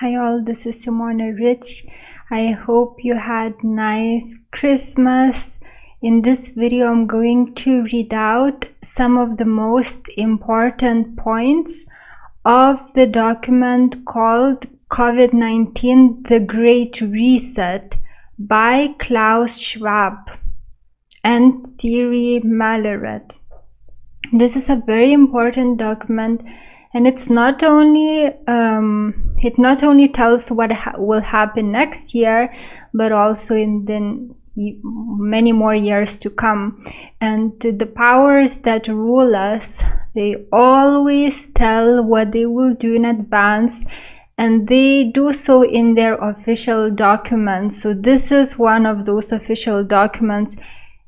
Hi all, this is Simona Rich. I hope you had nice Christmas. In this video, I'm going to read out some of the most important points of the document called COVID-19, The Great Reset by Klaus Schwab and Thierry Malleret. This is a very important document, and it not only tells what will happen next year, but also in the many more years to come. And the powers that rule us, they always tell what they will do in advance, and they do so in their official documents. So this is one of those official documents,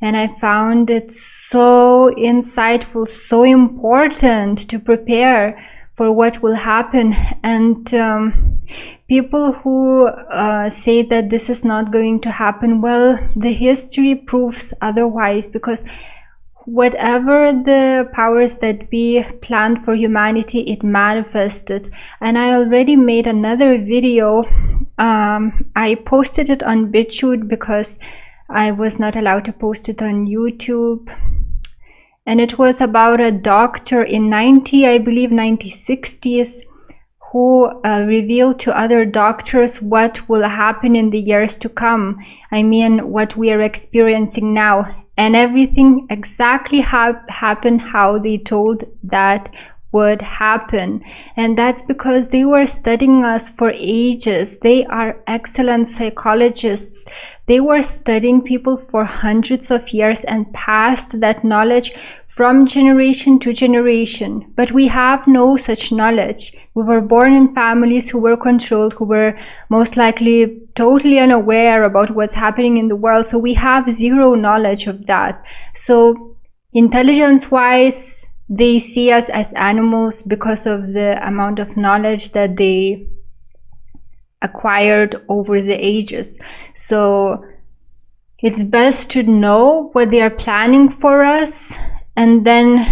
and I found it so insightful, so important to prepare for what will happen. And people who say that this is not going to happen, well, the history proves otherwise, because whatever the powers that be planned for humanity, it manifested. And I already made another video. I posted it on BitChute because I was not allowed to post it on YouTube. And it was about a doctor in 1960s who revealed to other doctors what will happen in the years to come. I mean, what we are experiencing now. And everything exactly happened how they told that would happen. And that's because they were studying us for ages. They are excellent psychologists. They were studying people for hundreds of years and passed that knowledge from generation to generation. But we have no such knowledge. We were born in families who were controlled, who were most likely totally unaware about what's happening in the world. So we have zero knowledge of that. So intelligence-wise, they see us as animals because of the amount of knowledge that they acquired over the ages. So it's best to know what they are planning for us, and then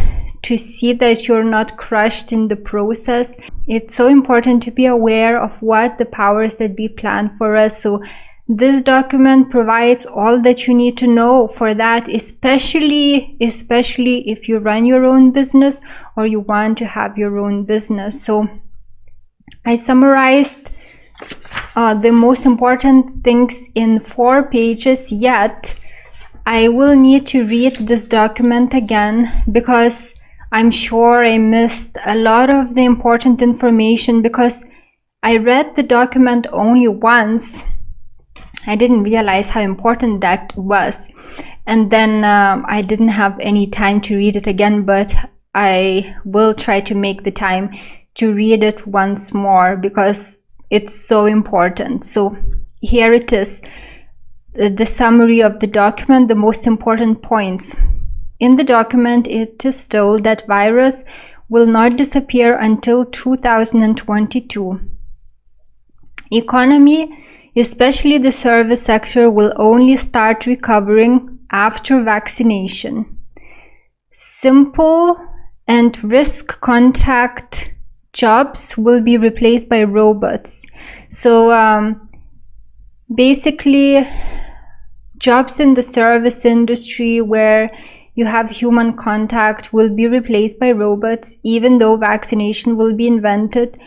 to see that you're not crushed in the process. It's so important to be aware of what the powers that be plan for us. So this document provides all that you need to know for that, especially if you run your own business or you want to have your own business. So I summarized the most important things in 4 pages, yet I will need to read this document again because I'm sure I missed a lot of the important information, because I read the document only once. I didn't realize how important that was, and then I didn't have any time to read it again, but I will try to make the time to read it once more because it's so important. So here it is, the summary of the document, the most important points. In the document, it is told that virus will not disappear until 2022. Economy, especially the service sector, will only start recovering after vaccination. Simple and risk contact jobs will be replaced by robots. So basically, jobs in the service industry where you have human contact will be replaced by robots, even though vaccination will be invented.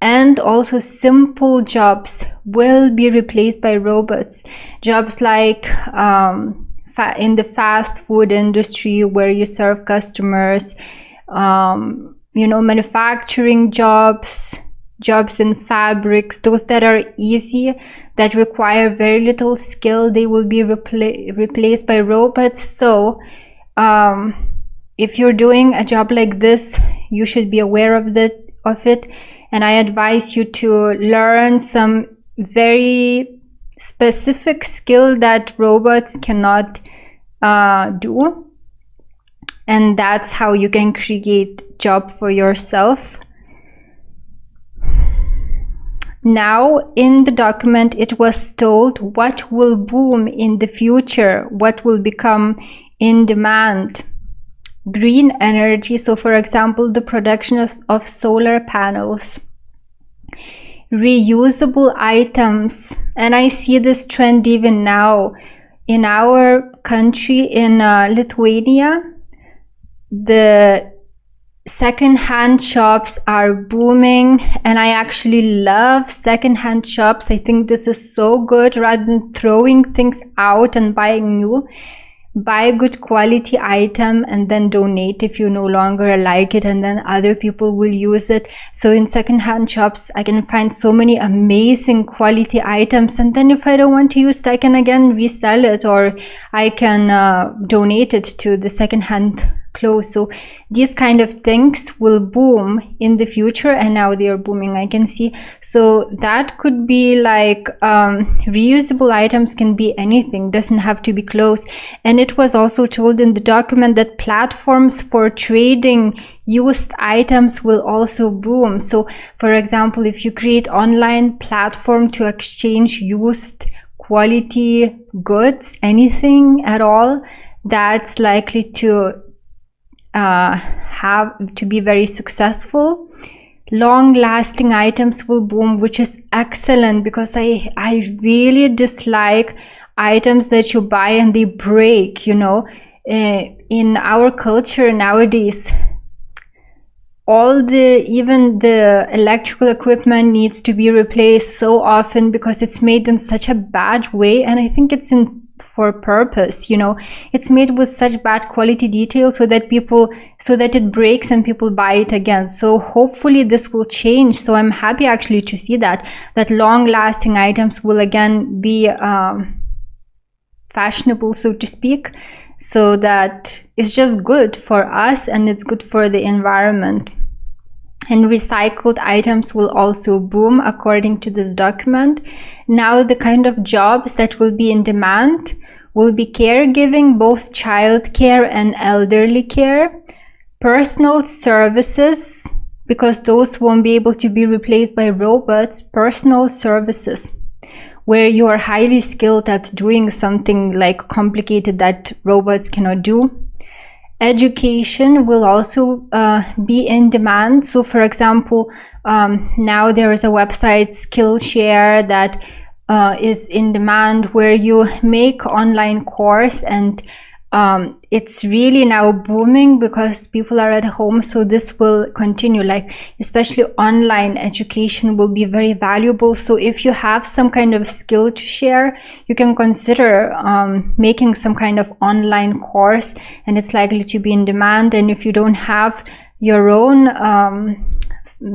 And also simple jobs will be replaced by robots. Jobs like in the fast food industry where you serve customers, manufacturing jobs in fabrics, those that are easy, that require very little skill, they will be replaced by robots. So if you're doing a job like this, you should be aware of it. And I advise you to learn some very specific skill that robots cannot do. And that's how you can create job for yourself. Now, in the document, it was told what will boom in the future, what will become in demand. Green energy, so for example, the production of solar panels. reusable items. And I see this trend even now in our country, in Lithuania. The second-hand shops are booming, and I actually love second-hand shops. I think this is so good. Rather than throwing things out and buying new, buy a good quality item and then donate if you no longer like it, and then other people will use it. So in second-hand shops I can find so many amazing quality items, and then if I don't want to use it, I can again resell it, or I can donate it to the second-hand clothes. So these kind of things will boom in the future, and now they are booming, I can see. So that could be like reusable items can be anything, doesn't have to be clothes. And it was also told in the document that platforms for trading used items will also boom. So for example, if you create online platform to exchange used quality goods, anything at all, that's likely to have to be very successful. Long-lasting items will boom, which is excellent, because I really dislike items that you buy and they break, you know. In our culture nowadays, even the electrical equipment needs to be replaced so often because it's made in such a bad way, and I think it's for purpose, you know. It's made with such bad quality detail so that it breaks and people buy it again. So hopefully this will change. So I'm happy actually to see that long-lasting items will again be fashionable, so to speak. So that it's just good for us and it's good for the environment. And recycled items will also boom, according to this document. Now the kind of jobs that will be in demand will be caregiving, both child care and elderly care, personal services, because those won't be able to be replaced by robots, personal services, where you are highly skilled at doing something like complicated that robots cannot do. Education will also be in demand. So for example, now there is a website, Skillshare, that is in demand, where you make online course, and it's really now booming because people are at home. So this will continue, like especially online education will be very valuable. So if you have some kind of skill to share, you can consider making some kind of online course, and it's likely to be in demand. And if you don't have your own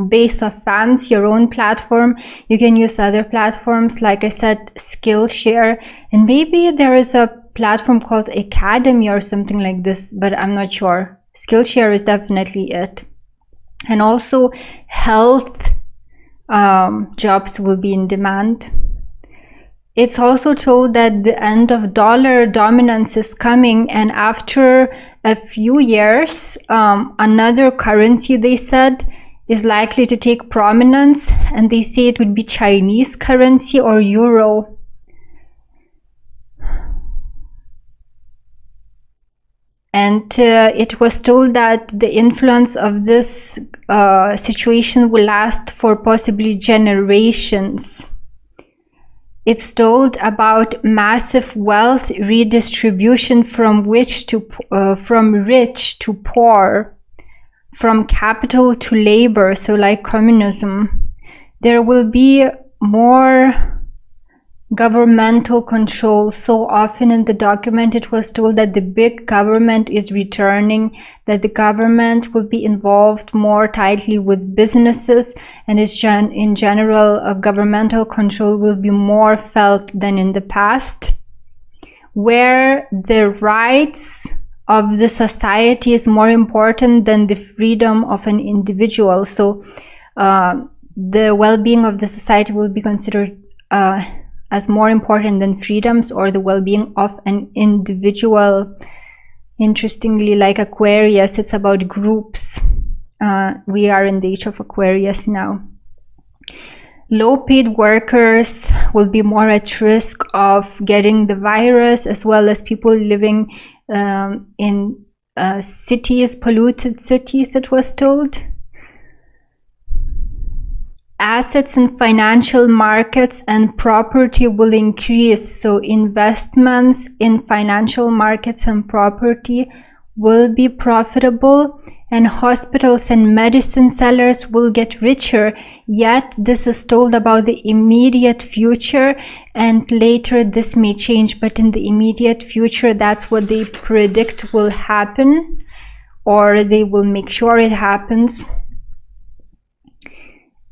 base of fans, your own platform, you can use other platforms, like I said, Skillshare, and maybe there is a platform called Academy or something like this, but I'm not sure. Skillshare is definitely it. And also health jobs will be in demand. It's also told that the end of dollar dominance is coming, and after a few years, another currency, they said, is likely to take prominence, and they say it would be Chinese currency or euro. And it was told that the influence of this situation will last for possibly generations. It's told about massive wealth redistribution from rich to poor, from capital to labor, so like communism. There will be more governmental control. So often in the document it was told that the big government is returning, that the government will be involved more tightly with businesses, and in general governmental control will be more felt than in the past, where the rights of the society is more important than the freedom of an individual. So the well-being of the society will be considered as more important than freedoms or the well-being of an individual. Interestingly, like Aquarius, it's about groups. We are in the age of Aquarius now. Low-paid workers will be more at risk of getting the virus, as well as people living in cities, polluted cities, it was told. assets in financial markets and property will increase. So investments in financial markets and property will be profitable, and hospitals and medicine sellers will get richer. Yet this is told about the immediate future, and later this may change, but in the immediate future, that's what they predict will happen, or they will make sure it happens.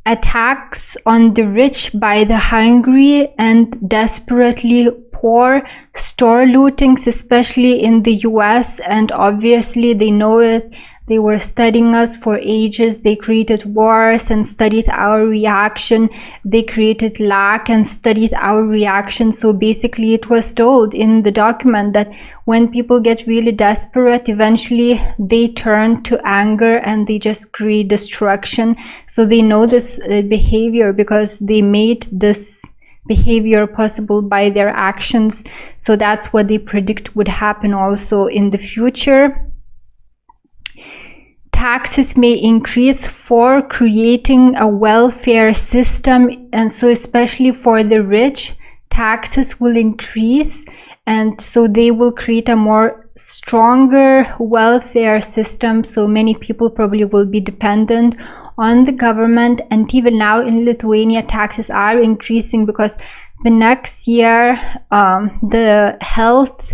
Attacks on the rich by the hungry and desperately poor, store lootings, especially in the US, and obviously they know it. They were studying us for ages. They created wars and studied our reaction. They created lack and studied our reaction. So basically it was told in the document that when people get really desperate, eventually they turn to anger and they just create destruction. So they know this behavior because they made this behavior possible by their actions. So that's what they predict would happen also in the future. Taxes may increase for creating a welfare system, and so especially for the rich, taxes will increase, and so they will create a more stronger welfare system. So many people probably will be dependent on the government, and even now in Lithuania taxes are increasing because the next year the health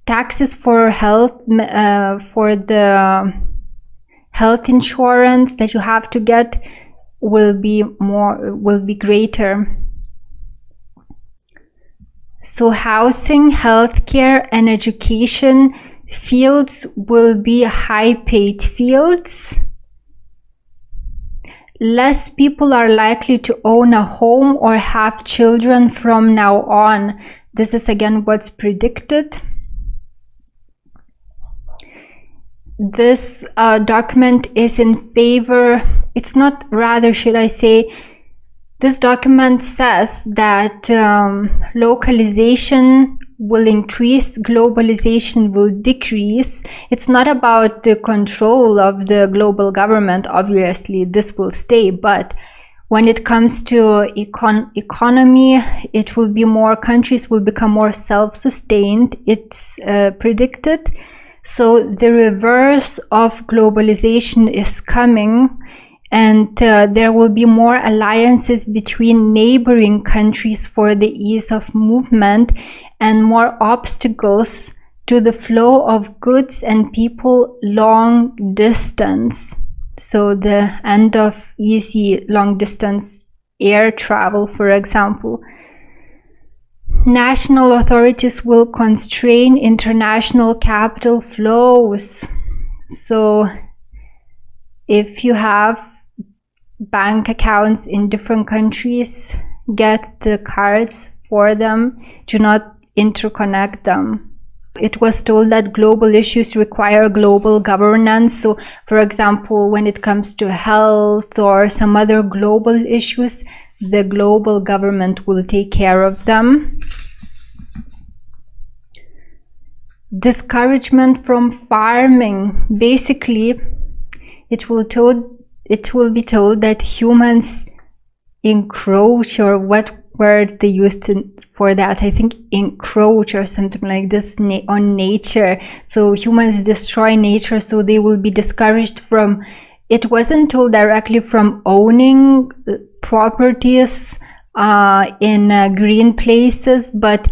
taxes for health for the health insurance that you have to get will be greater. So housing, healthcare, and education fields will be high paid fields. Less people are likely to own a home or have children from now on. This is again what's predicted. This document is in favor, it's not, rather should I say, this document says that localization will increase, globalization will decrease. It's not about the control of the global government, obviously this will stay, but when it comes to economy, it will be more, countries will become more self-sustained, it's predicted. So the reverse of globalization is coming, and there will be more alliances between neighboring countries for the ease of movement and more obstacles to the flow of goods and people long distance. So the end of easy long distance air travel, for example. National authorities will constrain international capital flows. So if you have bank accounts in different countries, get the cards for them, do not interconnect them. It was told that global issues require global governance. So for example, when it comes to health or some other global issues, the global government will take care of them. Discouragement from farming. Basically, it will be told that humans encroach, or what word they used for that, I think encroach or something like this, on nature. So humans destroy nature, so they will be discouraged from, it wasn't told directly from owning properties in green places, but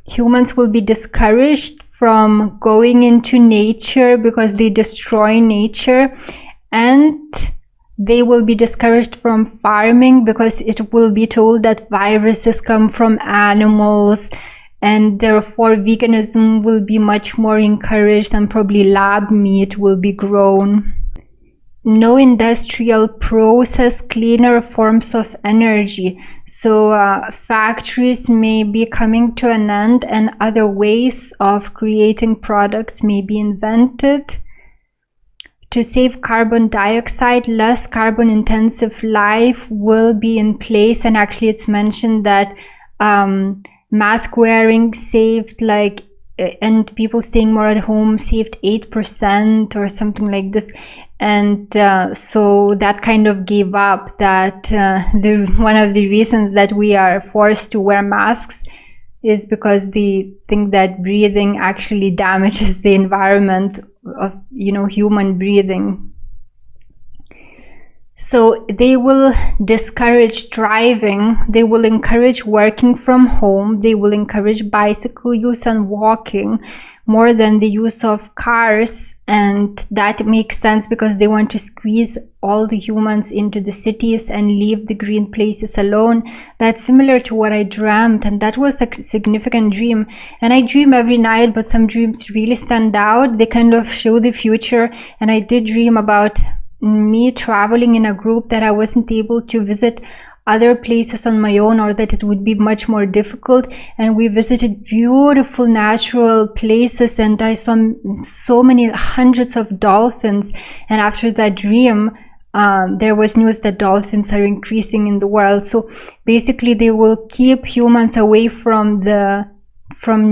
humans will be discouraged from going into nature because they destroy nature, and they will be discouraged from farming because it will be told that viruses come from animals, and therefore veganism will be much more encouraged, and probably lab meat will be grown. No industrial process, cleaner forms of energy. So factories may be coming to an end, and other ways of creating products may be invented. To save carbon dioxide, less carbon intensive life will be in place, and actually it's mentioned that mask wearing saved and people staying more at home saved 8% or something like this. And so that kind of gave up that one of the reasons that we are forced to wear masks is because they think that breathing actually damages the environment of, human breathing. So they will discourage driving, they will encourage working from home, they will encourage bicycle use and walking more than the use of cars. And that makes sense because they want to squeeze all the humans into the cities and leave the green places alone. That's similar to what I dreamt, and that was a significant dream. And I dream every night, but some dreams really stand out. They kind of show the future. And I did dream about me traveling in a group that I wasn't able to visit other places on my own, or that it would be much more difficult. And we visited beautiful natural places, and I saw so many hundreds of dolphins. And after that dream, there was news that dolphins are increasing in the world. So basically they will keep humans away from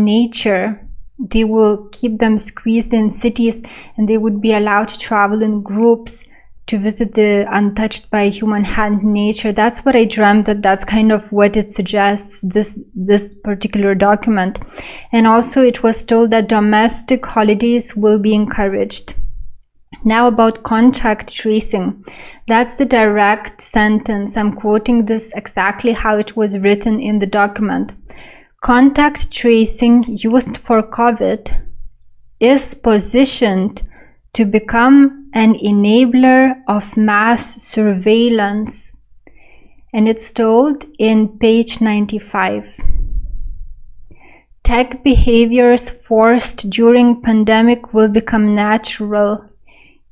nature. They will keep them squeezed in cities, and they would be allowed to travel in groups to visit the untouched by human hand nature. That's what I dreamt. That's kind of what it suggests, this particular document. And also it was told that domestic holidays will be encouraged. Now about contact tracing. That's the direct sentence. I'm quoting this exactly how it was written in the document. Contact tracing used for COVID is positioned to become an enabler of mass surveillance. And it's told in page 95. Tech behaviors forced during pandemic will become natural.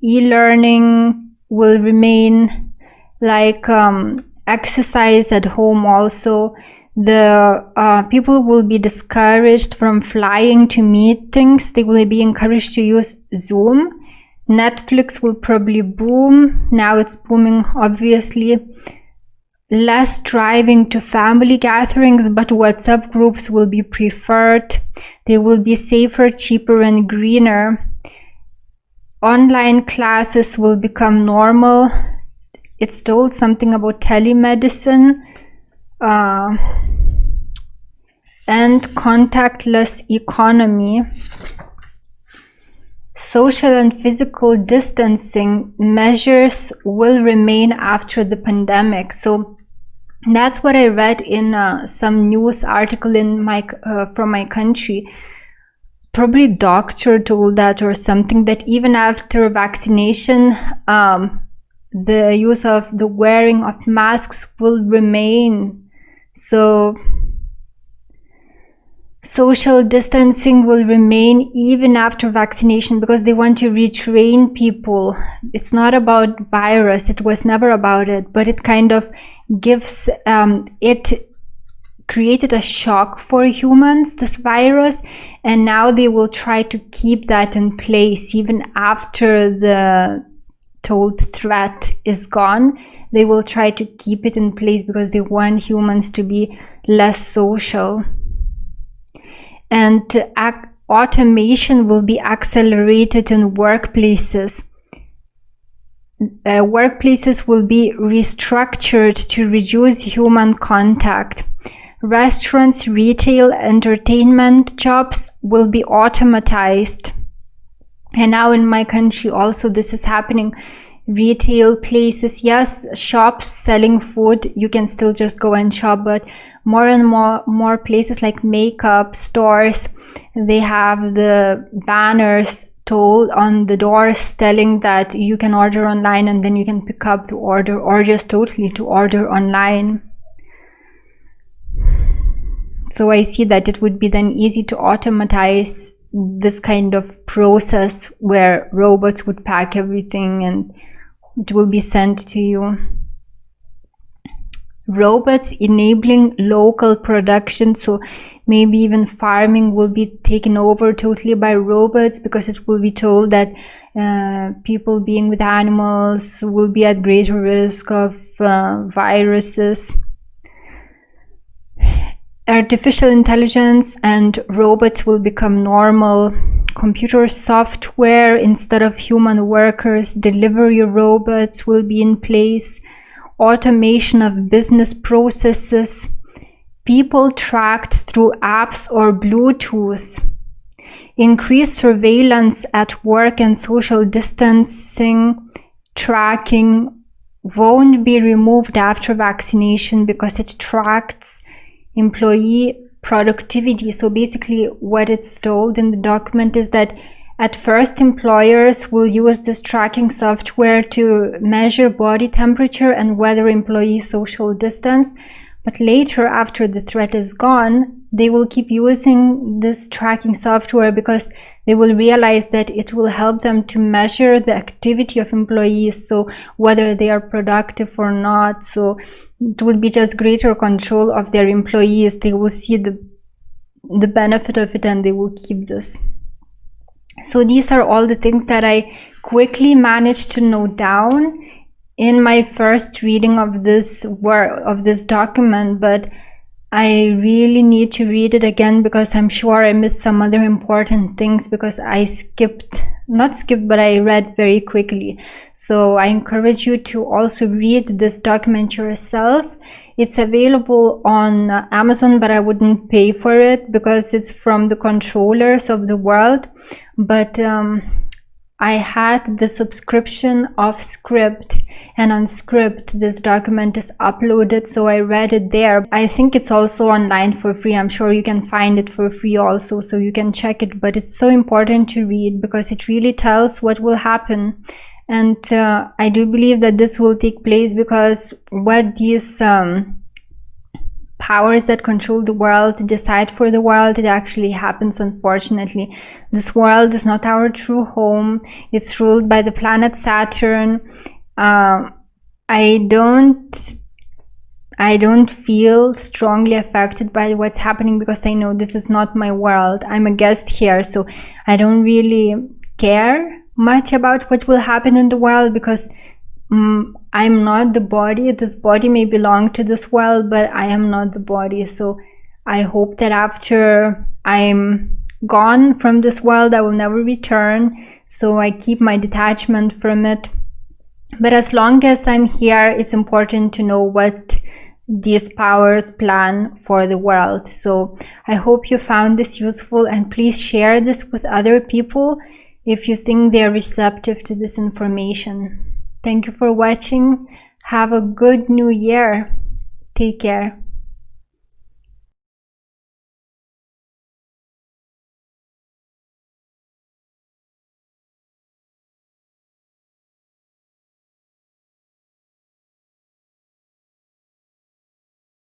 E-learning will remain, like exercise at home also. The people will be discouraged from flying to meetings. They will be encouraged to use Zoom. Netflix will probably boom. Now it's booming, obviously. Less driving to family gatherings, but WhatsApp groups will be preferred. They will be safer, cheaper, and greener. Online classes will become normal. It's told something about telemedicine and contactless economy. Social and physical distancing measures will remain after the pandemic. So that's what I read in some news article in from my country. Probably doctor told that or something, that even after vaccination, the use of the wearing of masks will remain. So social distancing will remain even after vaccination, because they want to retrain people. It's not about virus. It was never about it, but it kind of gives, it created a shock for humans, this virus, and now they will try to keep that in place even after the told threat is gone. They will try to keep it in place because they want humans to be less social. And automation will be accelerated in workplaces. Workplaces will be restructured to reduce human contact. Restaurants, retail, entertainment jobs will be automatized. And now in my country also this is happening. Retail places, yes, shops selling food, you can still just go and shop, but more and more places like makeup stores, they have the banners told on the doors telling that you can order online and then you can pick up the order, or just totally to order online. So I see that it would be then easy to automatize this kind of process where robots would pack everything and it will be sent to you. Robots enabling local production, so maybe even farming will be taken over totally by robots, because it will be told that people being with animals will be at greater risk of viruses. Artificial intelligence and robots will become normal. computer software instead of human workers. Delivery robots will be in place. Automation of business processes. People tracked through apps or Bluetooth. Increased surveillance at work and social distancing. Tracking won't be removed after vaccination because it tracks employee productivity. So basically what it's told in the document is that at first employers will use this tracking software to measure body temperature and whether employees social distance, but later, after the threat is gone, they will keep using this tracking software because they will realize that it will help them to measure the activity of employees, so whether they are productive or not. So it will be just greater control of their employees. They will see the benefit of it and they will keep this. So these are all the things that I quickly managed to note down in my first reading of this document, but I really need to read it again because I'm sure I missed some other important things because I I read very quickly. So I encourage you to also read this document yourself. It's available on Amazon, but I wouldn't pay for it because it's from the controllers of the world. But I had the subscription of Script, and on Script this document is uploaded, so I read it there. I think it's also online for free. I'm sure you can find it for free also, so you can check it. But it's so important to read because it really tells what will happen. And I do believe that this will take place because what these powers that control the world decide for the world, it actually happens. Unfortunately, this world is not our true home. It's ruled by the planet Saturn. I don't feel strongly affected by what's happening because I know this is not my world. I'm a guest here, so I don't really care much about what will happen in the world because I'm not the body. This body may belong to this world, but I am not the body. So I hope that after I'm gone from this world, I will never return. So I keep my detachment from it. But as long as I'm here, it's important to know what these powers plan for the world. So I hope you found this useful, and please share this with other people if you think they're receptive to this information. Thank you for watching. Have a good new year. Take care.